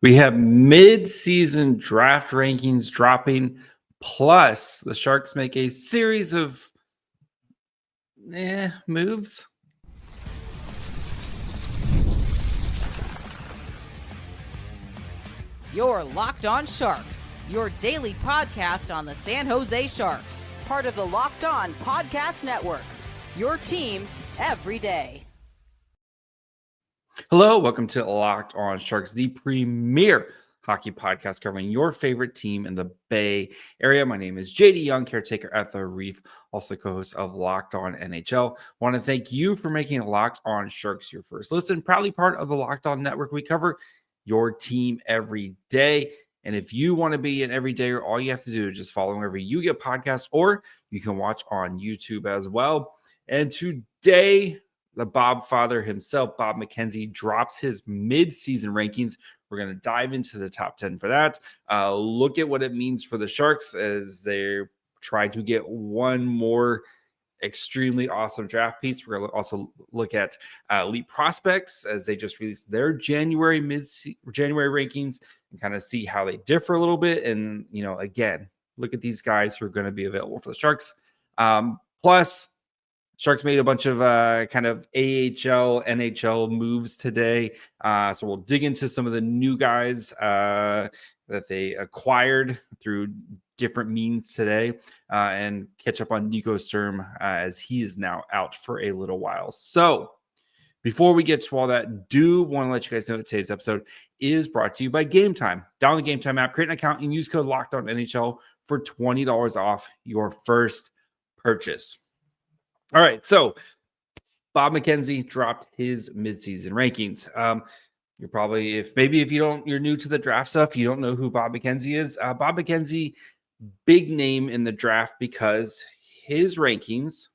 We have mid-season draft rankings dropping, plus the Sharks make a series of moves. You're Locked On Sharks, your daily podcast on the San Jose Sharks, part of the Locked On Podcast Network, your team every day. Hello, welcome to Locked On Sharks, the premier hockey podcast covering your favorite team in the Bay Area. My name is JD Young, caretaker at the Reef, also co-host of Locked On NHL. Want to thank you for making Locked On Sharks your first listen. Proudly part of the Locked On Network. We cover your team every day. And if you want to be an everydayer, all you have to do is just follow wherever you get podcasts, or you can watch on YouTube as well. And today, the Bob father himself, Bob McKenzie, drops his mid-season rankings. We're going to dive into the top 10 for that. Look at what it means for the Sharks as they try to get one more extremely awesome draft piece. We're going to also look at elite prospects as they just released their January rankings and kind of see how they differ a little bit. And, again, look at these guys who are going to be available for the Sharks. Plus, Sharks made a bunch of kind of AHL, NHL moves today. So we'll dig into some of the new guys that they acquired through different means today and catch up on Nico Sturm as he is now out for a little while. So before we get to all that, do want to let you guys know that today's episode is brought to you by Game Time. Download the Game Time app, create an account, and use code LOCKEDONNHL for $20 off your first purchase. All right, so Bob McKenzie dropped his midseason rankings. You're probably, if you're new to the draft stuff, you don't know who Bob McKenzie is. Bob McKenzie, big name in the draft because his rankings,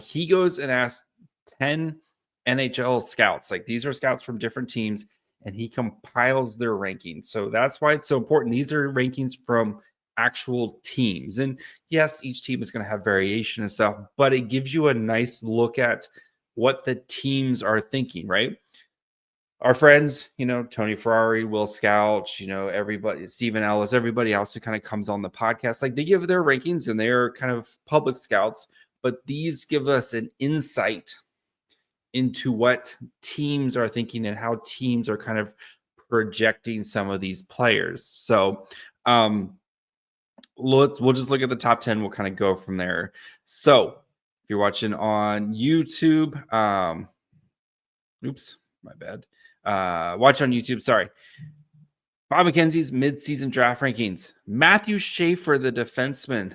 he goes and asks 10 NHL scouts. Like, these are scouts from different teams, and he compiles their rankings. So that's why it's so important. These are rankings from actual teams. And yes, each team is going to have variation and stuff, but it gives you a nice look at what the teams are thinking, right? Our friends, Tony Ferrari, Will Scout, everybody, Stephen Ellis, everybody else who kind of comes on the podcast, like, they give their rankings and they're kind of public scouts, but these give us an insight into what teams are thinking and how teams are kind of projecting some of these players. So, we'll just look at the top 10. We'll kind of go from there. So if you're watching on YouTube, oops, my bad. Watch on YouTube. Sorry. Bob McKenzie's mid-season draft rankings. Matthew Schaefer, the defenseman,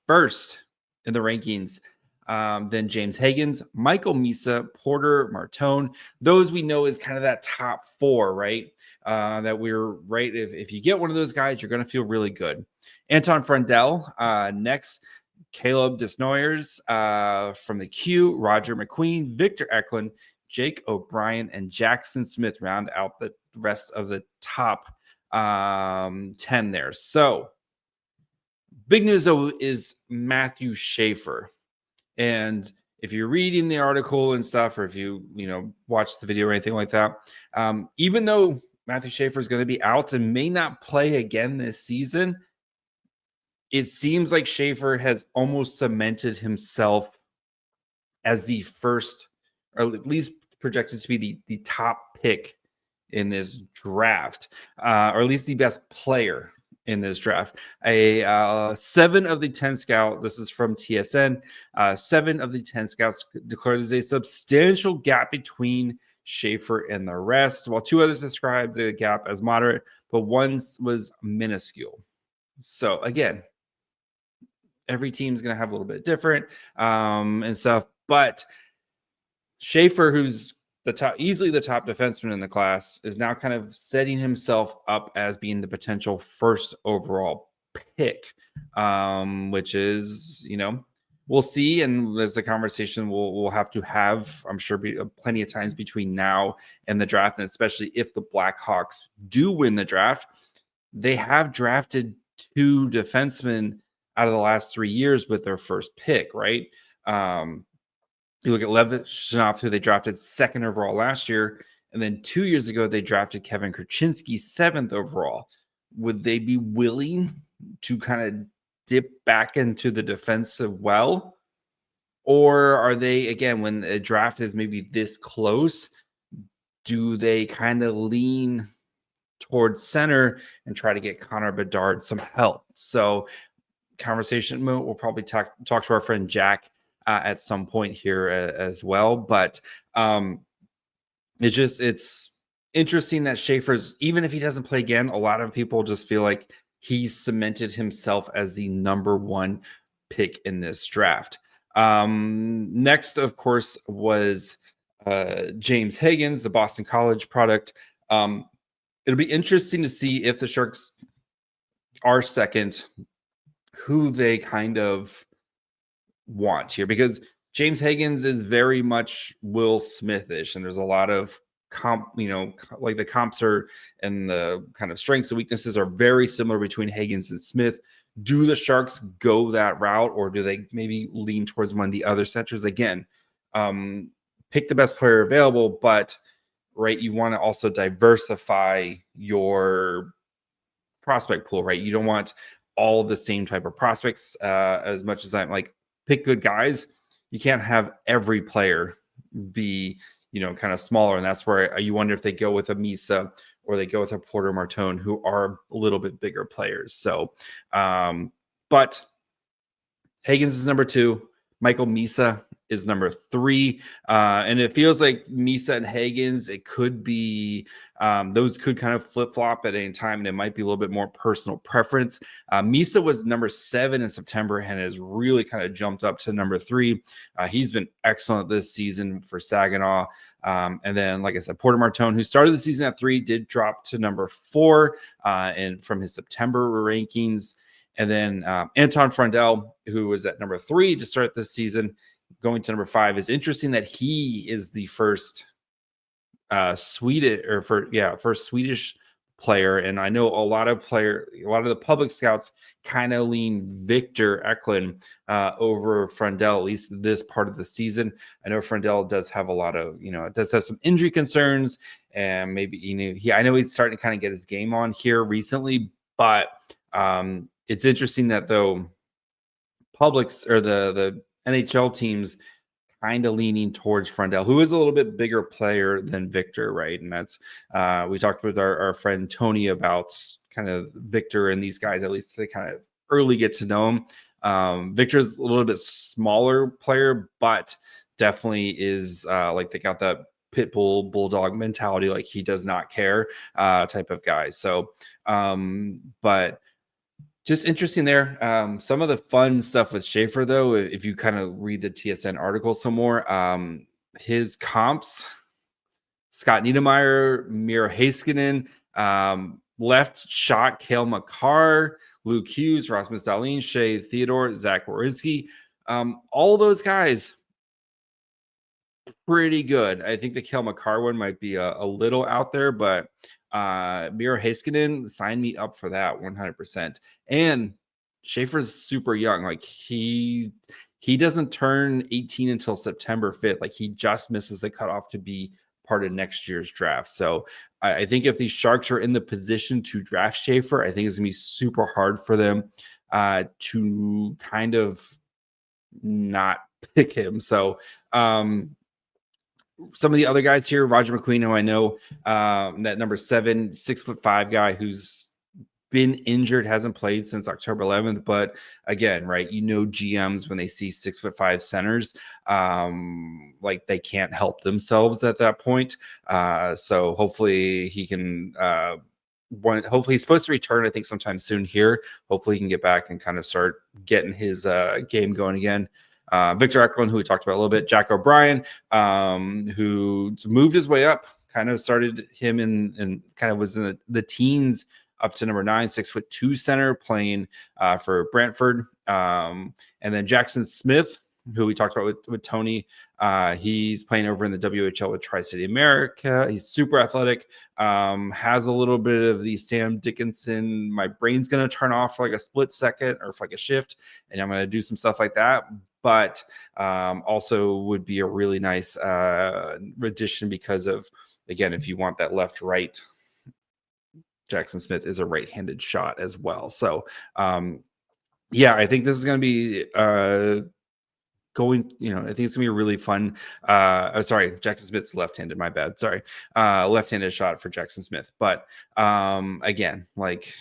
first in the rankings. Then James Hagens, Michael Misa, Porter Martone. Those we know is kind of that top four, right? That we're right. If you get one of those guys, you're going to feel really good. Anton Frundell, next. Caleb Desnoyers from the Q, Roger McQueen, Victor Eklund, Jake O'Brien, and Jackson Smith round out the rest of the top 10 there. So big news, though, is Matthew Schaefer. And if you're reading the article and stuff, or if you watch the video or anything like that, even though Matthew Schaefer is going to be out and may not play again this season, it seems like Schaefer has almost cemented himself as the first, or at least projected to be the top pick in this draft, or at least the best player in this draft. 7 of the 10 scouts, this is from TSN, 7 of the 10 scouts declared there's a substantial gap between Schaefer and the rest, while 2 others described the gap as moderate, but one was minuscule. So again, every team's going to have a little bit different and stuff, but Schaefer, who's easily the top defenseman in the class, is now kind of setting himself up as being the potential first overall pick, which is, we'll see. And there's a conversation we'll have to have, I'm sure, plenty of times between now and the draft. And especially if the Blackhawks do win the draft, they have drafted 2 defensemen out of the last 3 years with their first pick, right? You look at Levitt Schnauf, who they drafted 2nd overall last year, And then 2 years ago, they drafted Kevin Kurchinski 7th overall. Would they be willing to kind of dip back into the defensive well? Or are they, again, when a draft is maybe this close, do they kind of lean towards center and try to get Connor Bedard some help? So conversation, we'll probably talk to our friend Jack at some point here as well. But it's interesting that Schaefer's, even if he doesn't play again, a lot of people just feel like he's cemented himself as the number one pick in this draft. Next, of course, was James Hagens, the Boston College product. It'll be interesting to see if the Sharks are second, who they kind of want here, because James Hagens is very much Will Smith-ish, and there's a lot of like the comps are and the kind of strengths and weaknesses are very similar between Hagens and Smith. Do the Sharks go that route, or do they maybe lean towards one of the other centers? Again, pick the best player available, but right, you want to also diversify your prospect pool, right? You don't want all the same type of prospects. As much as I'm like, pick good guys, you can't have every player be, kind of smaller. And that's where you wonder if they go with a Misa or they go with a Porter Martone, who are a little bit bigger players. So, but Hagens is number 2. Michael Misa is number 3. And it feels like Misa and Hagens, it could be, those could kind of flip-flop at any time, and it might be a little bit more personal preference. Misa was number 7 in September and has really kind of jumped up to number 3. He's been excellent this season for Saginaw. And then, like I said, Porter Martone, who started the season at 3, did drop to number 4 and from his September rankings. And then Anton Frundell, who was at number 3 to start this season, going to number 5. Is interesting that he is the first Swedish player. And I know a lot of the public scouts kind of lean Victor Eklund over Frundell, at least this part of the season. I know Frundell does have a lot of, does have some injury concerns, and maybe, I know he's starting to kind of get his game on here recently, but it's interesting that though publics or the NHL teams kind of leaning towards Frundell, who is a little bit bigger player than Victor, right? And that's we talked with our friend Tony about kind of Victor and these guys, at least they kind of early get to know him. Victor's a little bit smaller player, but definitely is like they got that pit bull bulldog mentality, like he does not care type of guy. So but just interesting there. Some of the fun stuff with Schaefer, though, if you kind of read the TSN article some more, his comps, Scott Niedermayer, Miro Heiskanen, left shot, Cale Makar, Luke Hughes, Rasmus Dahlin, Shea Theodore, Zach Werenski, all those guys, pretty good. I think the Cale Makar one might be a little out there, but Miro Heiskanen, sign me up for that 100%. And Schaefer's super young. Like he doesn't turn 18 until September 5th. Like he just misses the cutoff to be part of next year's draft. So I think if these Sharks are in the position to draft Schaefer, I think it's gonna be super hard for them to kind of not pick him. So some of the other guys here, Roger McQueen, who I know, that number 7, 6'5" guy who's been injured, hasn't played since October 11th. But again, right, GMs when they see 6'5" centers, like they can't help themselves at that point. So hopefully he can. Hopefully he's supposed to return, I think, sometime soon here. Hopefully he can get back and kind of start getting his game going again. Victor Eklund, who we talked about a little bit, Jack O'Brien, who moved his way up, kind of started him in kind of was in the teens up to number 9, 6'2" center playing for Brantford. And then Jackson Smith, who we talked about with Tony, he's playing over in the WHL with Tri-City America. He's super athletic, has a little bit of the Sam Dickinson, my brain's going to turn off for like a split second or for like a shift, and I'm going to do some stuff like that. But also would be a really nice addition because of again, if you want that left-right, Jackson Smith is a right-handed shot as well. So, yeah, I think this is going to be going, I think it's gonna be a really fun. Sorry, Jackson Smith's left-handed. My bad. Sorry, left-handed shot for Jackson Smith. But again, like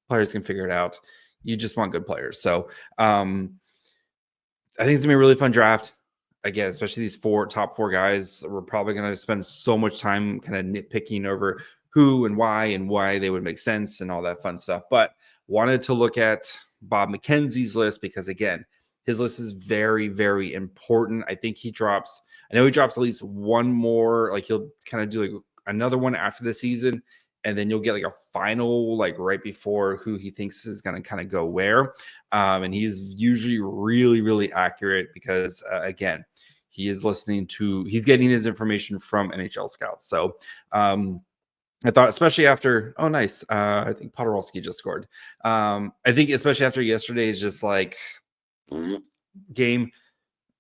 players can figure it out. You just want good players. So I think it's gonna be a really fun draft. Again, especially these top four guys. We're probably gonna spend so much time kind of nitpicking over who and why they would make sense and all that fun stuff. But wanted to look at Bob McKenzie's list because again, his list is very, very important. I think I know he drops at least one more, like he'll kind of do like another one after the season, and then you'll get like a final, like right before who he thinks is going to kind of go where. And he's usually really, really accurate because again, he's getting his information from NHL scouts. So, I thought, especially after, oh, nice. I think Podorowski just scored. I think, especially after yesterday's just like game,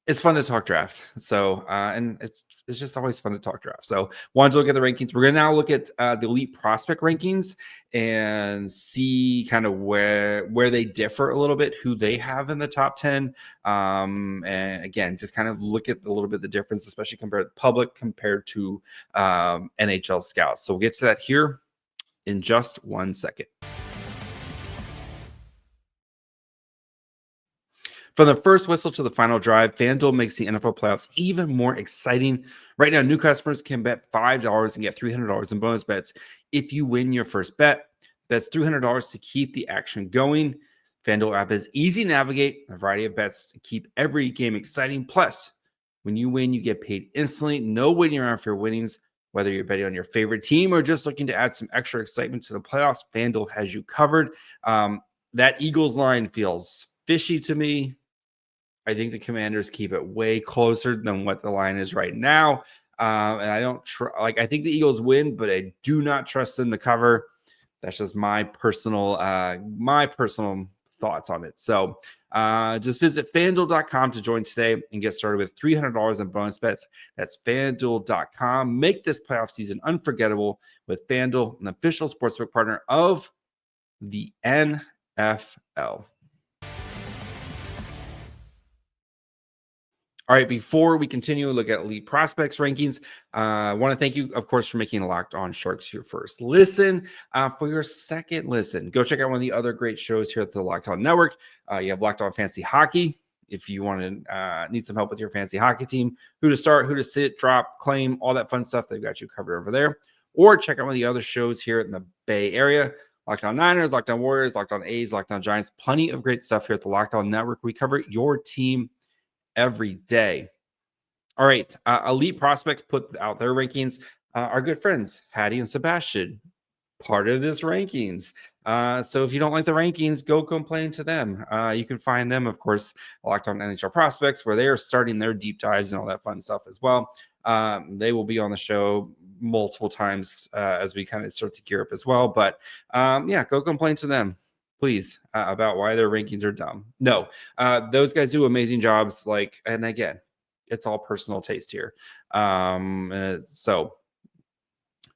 it's fun to talk draft. So, and it's just always fun to talk draft. So, wanted to look at the rankings. We're going to now look at the elite prospect rankings and see kind of where they differ a little bit, who they have in the top 10. And again, just kind of look at a little bit the difference, especially compared to NHL scouts. So, we'll get to that here in just 1 second. From the first whistle to the final drive, FanDuel makes the NFL playoffs even more exciting. Right now, new customers can bet $5 and get $300 in bonus bets if you win your first bet. That's $300 to keep the action going. FanDuel app is easy to navigate, a variety of bets to keep every game exciting. Plus, when you win, you get paid instantly. No waiting around for your winnings. Whether you're betting on your favorite team or just looking to add some extra excitement to the playoffs, FanDuel has you covered. That Eagles line feels fishy to me. I think the Commanders keep it way closer than what the line is right now. And I don't I think the Eagles win, but I do not trust them to cover. That's just my personal thoughts on it. So just visit FanDuel.com to join today and get started with $300 in bonus bets. That's FanDuel.com. Make this playoff season unforgettable with FanDuel, an official sportsbook partner of the NFL. All right, before we continue, look at elite prospects rankings. I want to thank you, of course, for making Locked On Sharks your first listen. For your second listen, go check out one of the other great shows here at the Locked On Network. You have Locked On Fantasy Hockey. If you want to need some help with your fantasy hockey team, who to start, who to sit, drop, claim, all that fun stuff, they've got you covered over there. Or check out one of the other shows here in the Bay Area. Locked On Niners, Locked On Warriors, Locked On A's, Locked On Giants. Plenty of great stuff here at the Locked On Network. We cover your team every day. All right. Elite prospects put out their rankings. Our good friends, Hattie and Sebastian, part of this rankings. So if you don't like the rankings, go complain to them. You can find them, of course, Locked On NHL Prospects, where they are starting their deep dives and all that fun stuff as well. They will be on the show multiple times as we kind of start to gear up as well. But yeah, go complain to them, please, about why their rankings are dumb. No, those guys do amazing jobs. And again, it's all personal taste here. So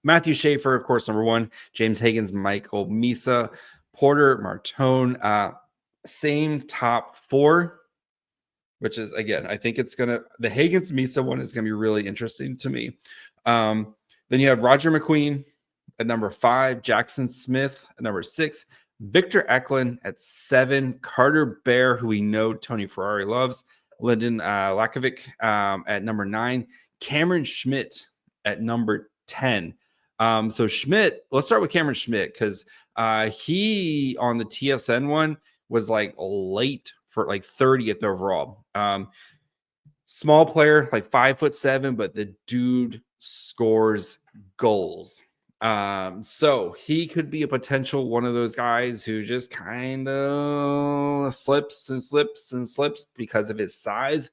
Matthew Schaefer, of course, number one, James Hagens, Michael Misa, Porter, Martone, same top four, which is, again, I think the Hagens Misa one is going to be really interesting to me. Then you have Roger McQueen at number 5, Jackson Smith at number 6, Victor Eklund at 7, Carter Bear, who we know Tony Ferrari loves, Lyndon Lakovic at number 9, Cameron Schmidt at number 10. So Schmidt, let's start with Cameron Schmidt because he on the TSN one was like late for like 30th overall. Small player, like 5'7", but the dude scores goals. So he could be a potential one of those guys who just kind of slips because of his size.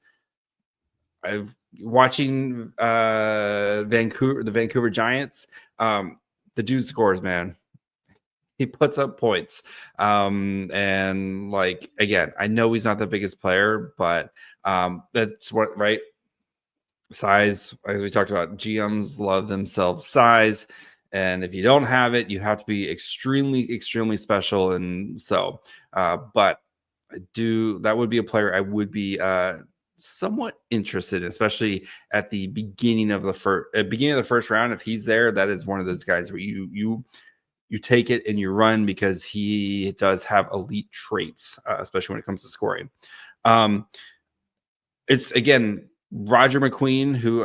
I've watching the Vancouver Giants. The dude scores, man. He puts up points. And like, again, I know he's not the biggest player, but that's what, right? Size, as we talked about, GMs love themselves size. And if you don't have it, you have to be extremely, extremely special. And so, but that would be a player I would be somewhat interested in, especially at the beginning of the first round. If he's there, that is one of those guys where you take it and you run, because he does have elite traits, especially when it comes to scoring. It's again Roger McQueen, who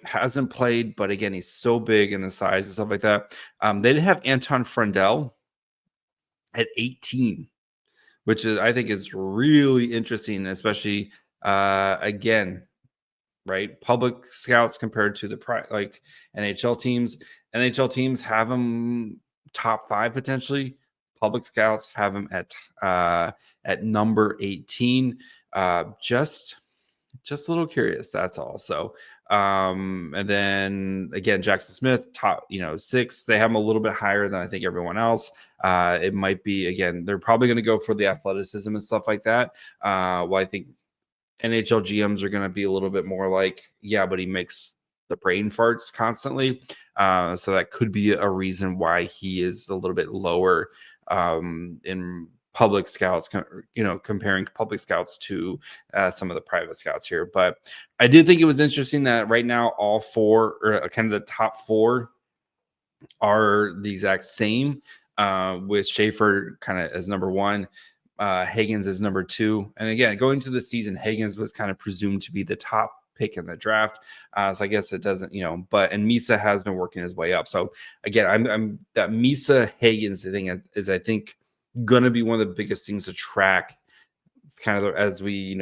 hasn't played, but again, he's so big in the size and stuff like that. They didn't have Anton Frandel at 18, which I think is really interesting, especially again, right? Public scouts compared to the NHL teams. NHL teams have them top 5 potentially. Public scouts have them at number 18. Just a little curious, that's all. So and then again, Jackson Smith, top 6. They have him a little bit higher than I think everyone else. It might be, again, they're probably going to go for the athleticism and stuff like that. Well, I think NHL GMs are going to be a little bit more like, yeah, but he makes the brain farts constantly. So that could be a reason why he is a little bit lower in public scouts, comparing public scouts to some of the private scouts here. But I did think it was interesting that right now all 4, or kind of the top 4, are the exact same, with Schaefer kind of as number 1, Hagens is number 2. And again, going to the season, Hagens was kind of presumed to be the top pick in the draft. So I guess it doesn't, and Misa has been working his way up. So again, I'm that Misa Hagens thing is I think going to be one of the biggest things to track kind of as we,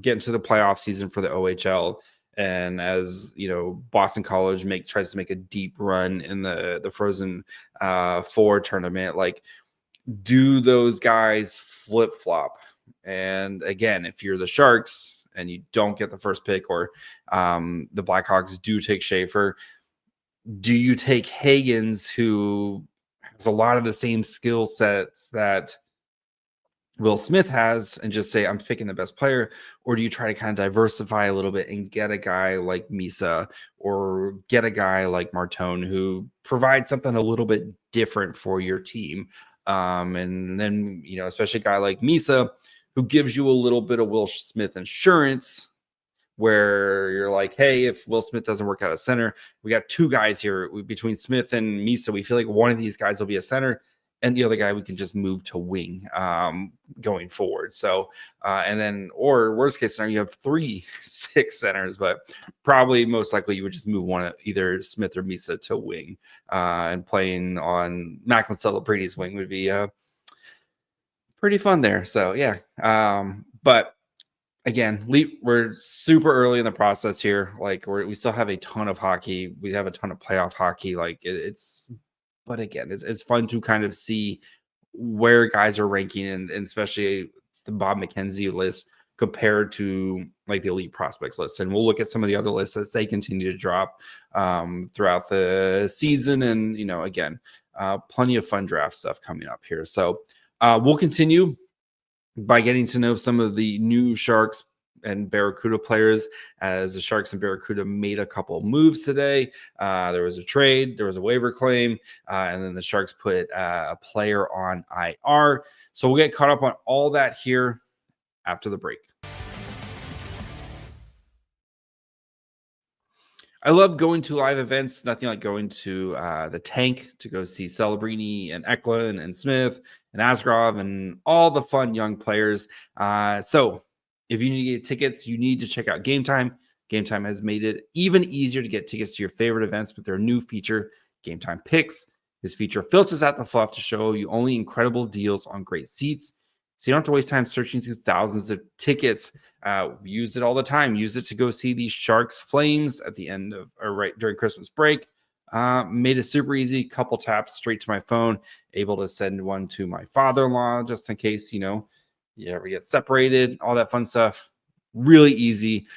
get into the playoff season for the OHL. And as Boston College tries to make a deep run in the Frozen Four tournament, like, do those guys flip flop? And again, if you're the Sharks and you don't get the first pick, or the Blackhawks do take Schaefer, do you take Hagens, who has a lot of the same skill sets that Will Smith has, and just say, I'm picking the best player? Or do you try to kind of diversify a little bit and get a guy like Misa, or get a guy like Martone, who provides something a little bit different for your team? And then, especially a guy like Misa, who gives you a little bit of Will Smith insurance, where you're like, hey, if Will Smith doesn't work out at center, we got 2 guys here between Smith and Misa. We feel like one of these guys will be a center, and the other guy we can just move to wing going forward. So, and then, or worst case scenario, you have 3 6 centers, but probably most likely you would just move one, either Smith or Misa, to wing, and playing on Macklin Celebrity's wing would be pretty fun there. So yeah, but again, we're super early in the process here. Like, we still have a ton of hockey. We have a ton of playoff hockey. Like, but again, it's fun to kind of see where guys are ranking, and especially the Bob McKenzie list compared to like the elite prospects list. And we'll look at some of the other lists as they continue to drop throughout the season. And, again, plenty of fun draft stuff coming up here. So we'll continue by getting to know some of the new Sharks and Barracuda players, as the Sharks and Barracuda made a couple moves today. There was a trade, there was a waiver claim, and then the Sharks put a player on IR. So we'll get caught up on all that here after the break. I love going to live events. Nothing like going to the Tank to go see Celebrini and Ekla and Smith and Asgrov and all the fun young players. So if you need to get tickets, you need to check out Game Time. Game Time has made it even easier to get tickets to your favorite events with their new feature, Game Time Picks. This feature filters out the fluff to show you only incredible deals on great seats, so you don't have to waste time searching through thousands of tickets. Use it all the time. Use it to go see the Sharks Flames at the end of, or right during Christmas break. Made it super easy. Couple taps straight to my phone. Able to send one to my father-in-law just in case, you ever get separated, all that fun stuff. Really easy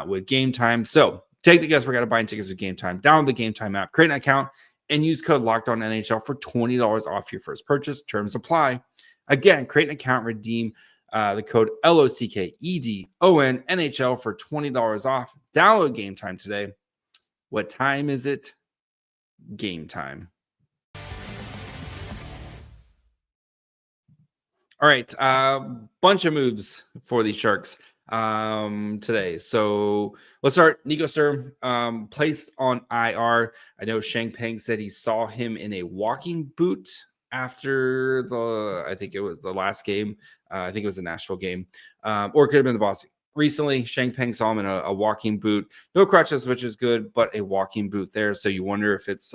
with Game Time. So take the guesswork out of buying tickets with Game Time. Download the Game Time app, create an account, and use code LOCKEDONNHL for $20 off your first purchase. Terms apply. Again, create an account, redeem the code LOCKEDON NHL for $20 off. Download Game Time today. What time is it? Game time. All right, bunch of moves for the Sharks today. So let's start. Nico Sturm placed on IR. I know Shang Peng said he saw him in a walking boot after I think it was the last game. I think it was the Nashville game, or it could have been the Boston. Recently, Shang Peng saw him in a walking boot. No crutches, which is good, but a walking boot there. So you wonder if it's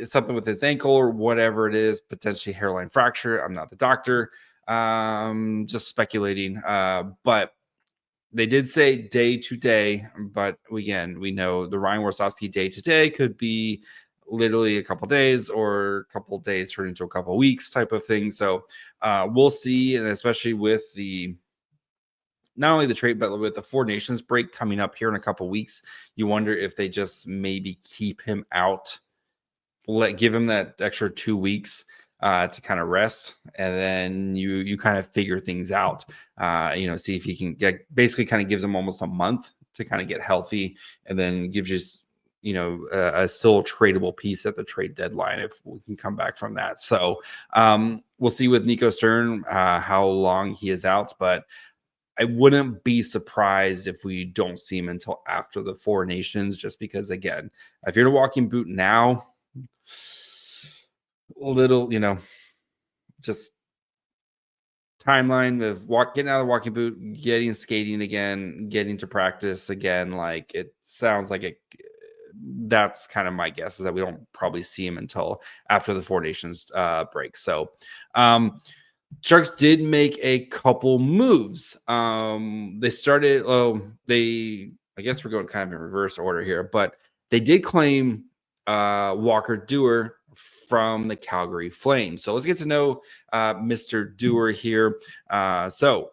something with his ankle or whatever it is, potentially hairline fracture. I'm not a doctor, just speculating. But they did say day to day. But again, we know the Ryan Warsofsky day to day could be literally a couple days or a couple days turn into a couple weeks type of thing. So we'll see. And especially with not only the trade, but with the Four Nations break coming up here in a couple weeks, you wonder if they just maybe keep him out, give him that extra 2 weeks to kind of rest, and then you kind of figure things out. See if he can basically kind of gives him almost a month to kind of get healthy, and then gives you a still tradable piece at the trade deadline if we can come back from that. So we'll see with Nico Sturm how long he is out, but I wouldn't be surprised if we don't see him until after the Four Nations, just because, again, if you're in a walking boot now, a little, just timeline of getting out of the walking boot, getting skating again, getting to practice again. Like, it sounds like that's kind of my guess, is that we don't probably see him until after the Four Nations break. So Sharks did make a couple moves. They started, I guess we're going kind of in reverse order here, but they did claim Walker Duehr from the Calgary Flames. So let's get to know Mr. Duehr here. So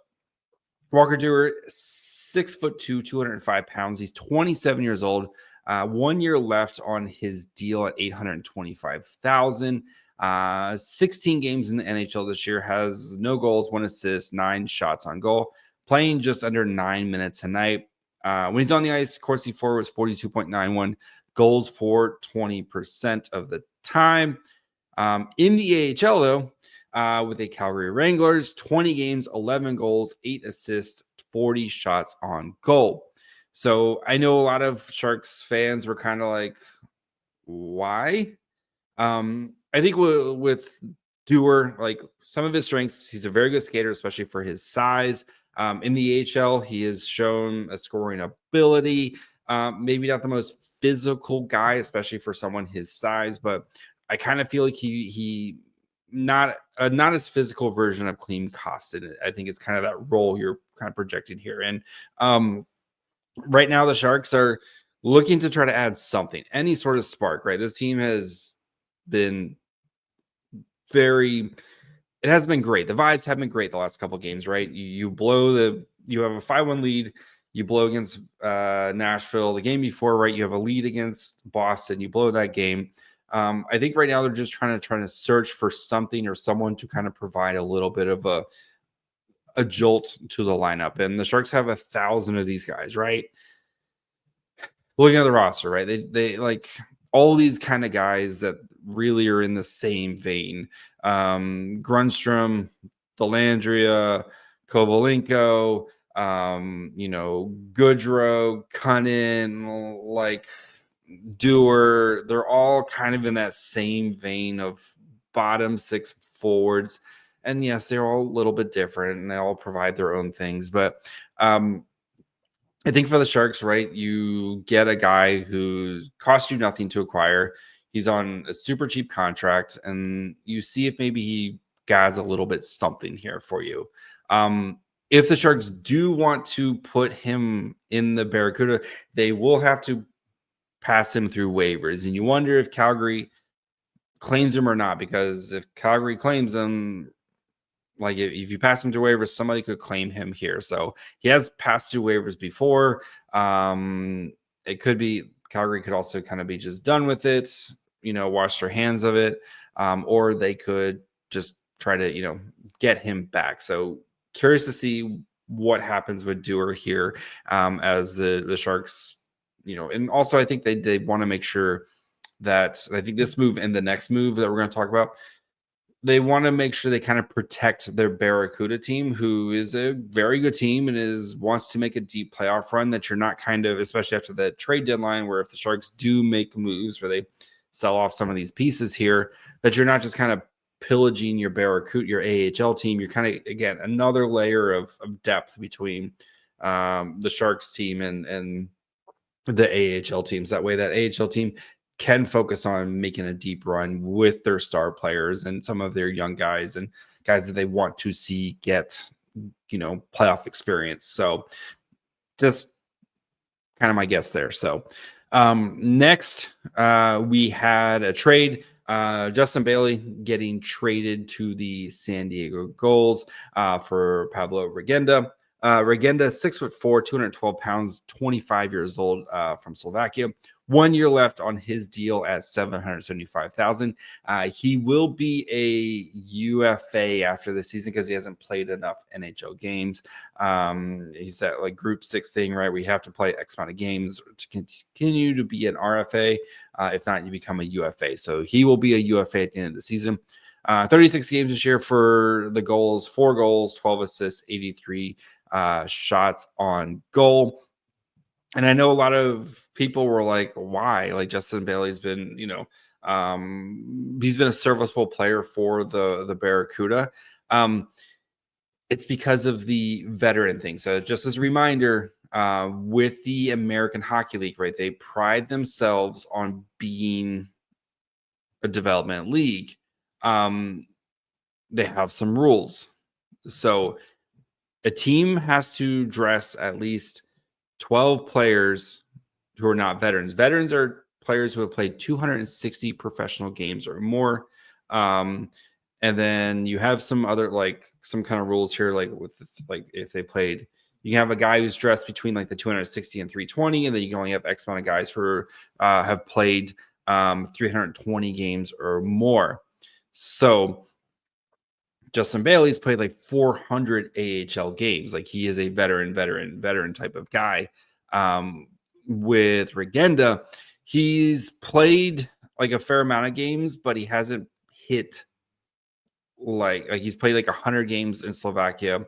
Walker Duehr, 6'2", 205 pounds. He's 27 years old. 1 year left on his deal at $825,000. 16 games in the NHL this year, has no goals, 1 assist, 9 shots on goal, playing just under 9 minutes a night. When he's on the ice, Corsi for was 42.91, goals for 20% of the time. In the AHL, though, with the Calgary Wranglers, 20 games, 11 goals, 8 assists, 40 shots on goal. So I know a lot of Sharks fans were kind of like, why? I think with Duehr, like, some of his strengths, he's a very good skater, especially for his size. In the AHL, he has shown a scoring ability. Maybe not the most physical guy, especially for someone his size, but I kind of feel like he not as physical version of Klim Kostin. I think it's kind of that role you're kind of projecting here. And right now the Sharks are looking to try to add something, any sort of spark, right? This team has been it hasn't been great. The vibes have been great the last couple of games, right? You have a 5-1 lead. You blow against Nashville. The game before, right, you have a lead against Boston. You blow that game. I think right now they're just trying to search for something or someone to kind of provide a little bit of a jolt to the lineup. And the Sharks have 1,000 of these guys, right? Looking at the roster, right? They like all these kind of guys that really are in the same vein. Grundstrom, Dellandrea, Kovalenko, Goodrow, Cunnin, like Duehr, they're all kind of in that same vein of bottom 6 forwards. And yes, they're all a little bit different and they all provide their own things. But I think for the Sharks, right, you get a guy who cost you nothing to acquire. He's on a super cheap contract, and you see if maybe he adds a little bit something here for you. If the Sharks do want to put him in the Barracuda, they will have to pass him through waivers. And you wonder if Calgary claims him or not, because if Calgary claims him, like if you pass him through waivers, somebody could claim him here. So he has passed through waivers before. It could be Calgary could also kind of be just done with it, wash their hands of it. Or they could just try to, get him back. So curious to see what happens with Duehr here as the Sharks, and also I think they want to make sure that I think this move and the next move that we're going to talk about, they want to make sure they kind of protect their Barracuda team, who is a very good team and wants to make a deep playoff run, that you're not kind of, especially after the trade deadline, where if the Sharks do make moves where they sell off some of these pieces here, that you're not just kind of pillaging your Barracuda, your AHL team. You're kind of, again, another layer of depth between the Sharks team and the AHL teams. That way that AHL team can focus on making a deep run with their star players and some of their young guys and guys that they want to see get, playoff experience. So just kind of my guess there. So next, we had a trade. Justin Bailey getting traded to the San Diego Gulls for Pavlo Regenda. Regenda, 6'4", 212 pounds, 25 years old, from Slovakia. 1 year left on his deal at $775,000. He will be a UFA after the season because he hasn't played enough NHL games. He's that like Group 6 thing, right? We have to play X amount of games to continue to be an RFA. If not, you become a UFA. So he will be a UFA at the end of the season. 36 games this year for the Gulls, 4 goals, 12 assists, 83 shots on goal. And I know a lot of people were like, why? Like Justin Bailey's been, he's been a serviceable player for the Barracuda. It's because of the veteran thing. So just as a reminder, with the American Hockey League, right, they pride themselves on being a development league. They have some rules. So a team has to dress at least 12 players who are not veterans. Veterans are players who have played 260 professional games or more. And then you have some other, like some kind of rules here, like with if they played, you can have a guy who's dressed between like the 260 and 320, and then you can only have X amount of guys who have played 320 games or more. So Justin Bailey's played like 400 AHL games. Like he is a veteran type of guy. With Regenda, he's played like a fair amount of games, but he hasn't hit like he's played like 100 games in Slovakia.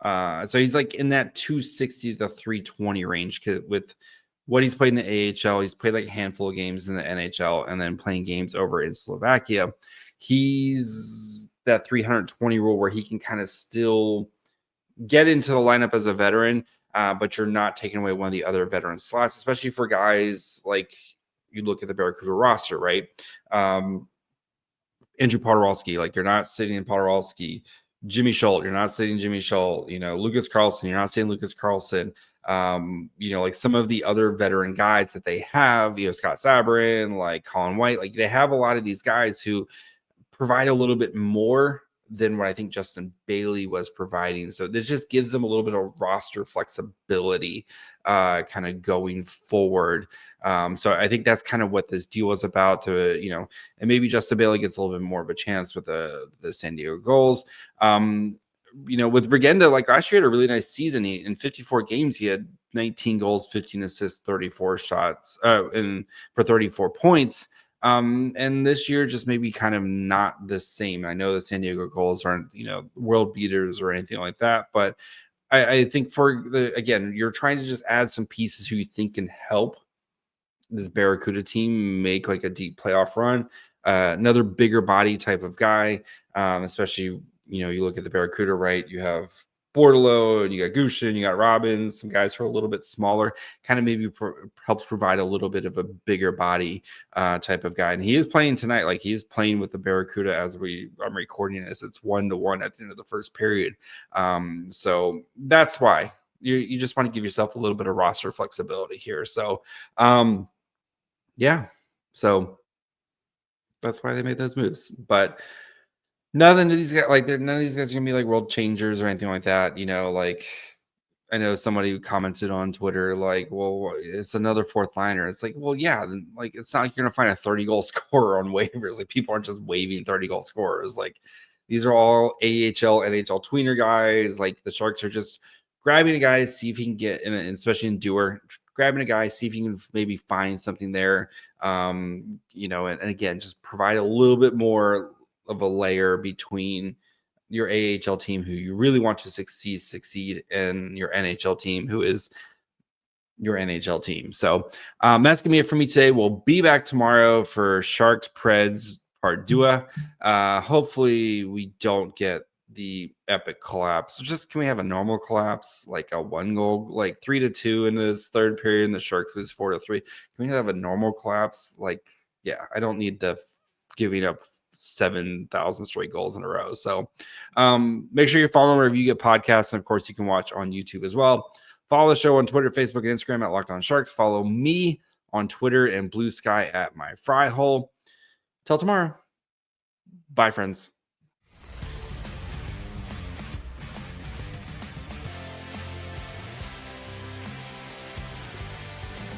So he's like in that 260 to 320 range with what he's played in the AHL. He's played like a handful of games in the NHL and then playing games over in Slovakia. He's that 320 rule where he can kind of still get into the lineup as a veteran, but you're not taking away one of the other veteran slots, especially for guys like you look at the Barracuda roster, right? Andrew Podorowski, like you're not sitting in Podorowski. Jimmy Schultz, you're not sitting Jimmy Schultz. Lucas Carlson, you're not sitting Lucas Carlson. Like some of the other veteran guys that they have, Scott Sabrin, like Colin White, like they have a lot of these guys who provide a little bit more than what I think Justin Bailey was providing. So this just gives them a little bit of roster flexibility kind of going forward. So I think that's kind of what this deal was about and maybe Justin Bailey gets a little bit more of a chance with the San Diego Gulls. With Regenda, like last year, had a really nice season. In 54 games, he had 19 goals, 15 assists, 34 shots, and for 34 points. And this year just maybe kind of not the same. I know the San Diego Gulls aren't, world beaters or anything like that, but I think you're trying to just add some pieces who you think can help this Barracuda team make like a deep playoff run. Another bigger body type of guy, especially, you look at the Barracuda, right? You have Bordelot, and you got Gushin, you got Robbins, some guys who are a little bit smaller, kind of maybe helps provide a little bit of a bigger body type of guy. And he is playing tonight. Like he is playing with the Barracuda as I'm recording this. It's 1-1 at the end of the first period. So that's why you just want to give yourself a little bit of roster flexibility here. So, yeah. So that's why they made those moves. But none of these guys are gonna be like world changers or anything like that. Like I know somebody who commented on Twitter, like, well, it's another fourth liner. It's like, well, yeah, like it's not like you're gonna find a 30-goal scorer on waivers. Like people aren't just waiving 30-goal scorers. Like These are all AHL, NHL tweener guys. Like the Sharks are just grabbing a guy to see if he can get, especially in Duehr, grabbing a guy, see if he can maybe find something there. And again, just provide a little bit more of a layer between your AHL team who you really want to succeed, and your NHL team who is your NHL team. So that's gonna be it for me today. We'll be back tomorrow for Sharks Preds part 2. Hopefully we don't get the epic collapse. Just can we have a normal collapse, like a 1-goal, like 3-2 in this third period, and the Sharks lose 4-3? Can we have a normal collapse? Like, yeah, I don't need the giving up 7,000 straight goals in a row. So make sure you follow wherever you get podcasts, and of course you can watch on YouTube as well. Follow the show on Twitter, Facebook, and Instagram at Locked On Sharks. Follow me on Twitter and Blue Sky at My Fry Hole. Till tomorrow. Bye, friends.